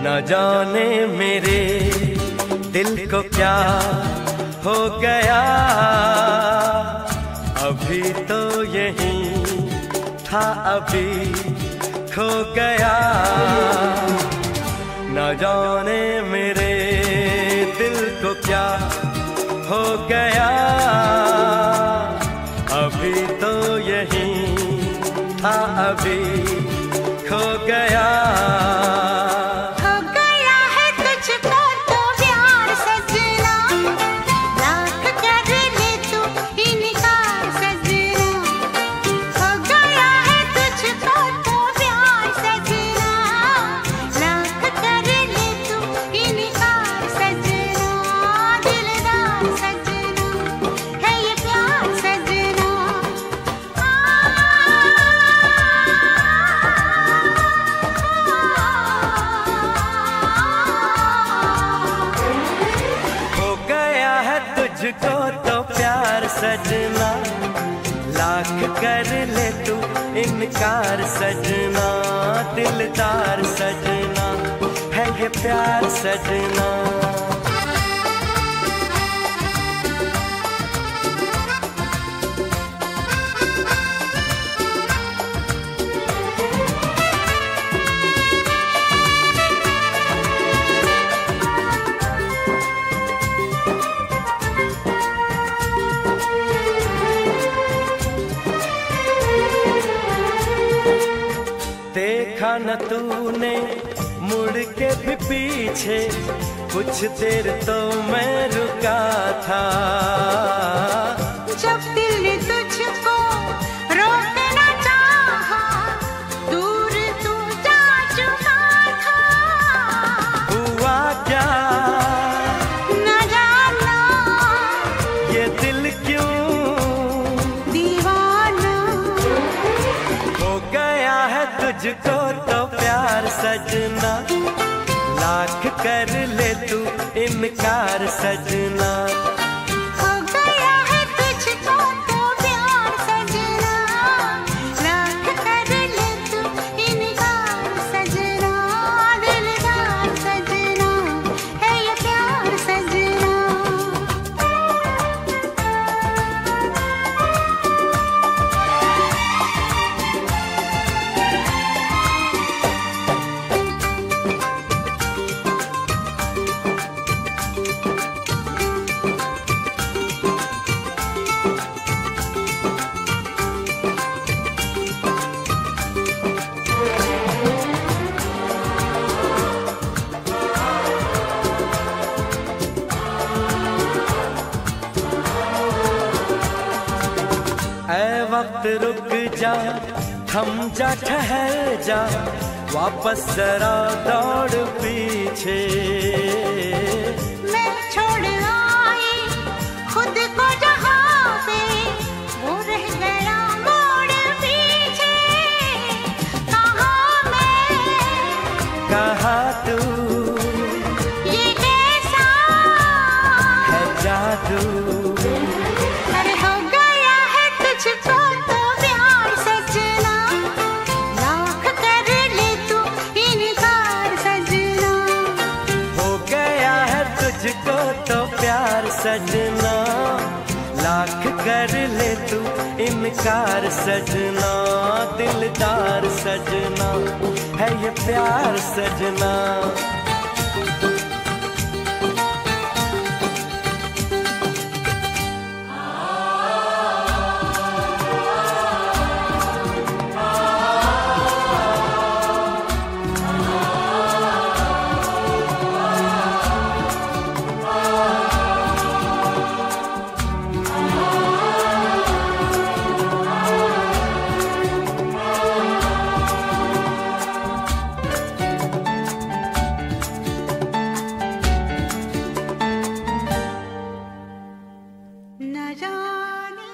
न जाने मेरे दिल को क्या हो गया, अभी तो यही था अभी खो गया। न जाने मेरे दिल को क्या हो गया, अभी तो यही था अभी खो गया। तुझको तो प्यार सजना, लाख कर ले तू इनकार सजना, दिलदार सजना है ये प्यार सजना। देखा न तूने मुड़ के भी पीछे, कुछ देर तो मैं रुका था। जब दिल ने तुझको रोकना चाहा, दूर तू जा चुका था। हुआ क्या न जाना, ये दिल क्यों दीवाना हो गया है तुझको तो प्यार सजना, लाख कर ले तू इनकार सजना। हो गया है तुझको तो प्यार सजना, लाख कर ले तू इनकार सजना, दिलदार सजना है ये प्यार सजना। ऐ वक्त रुक जा, थम जा, ठहर जा, वापस जरा दौड़ पीछे। मैं छोड़ आई खुद को जहाँ पे, वो रह गया मोड़ पीछे। कहाँ मैं कहाँ तू, ये कैसा है जादू। अरे हो गया है तुझको तो प्यार सजना, लाख कर ले तू इनकार सजना। हो गया है तुझको तो प्यार सजना, लाख कर ले तू इनकार सजना, दिलदार सजना है ये प्यार सजना। न जाने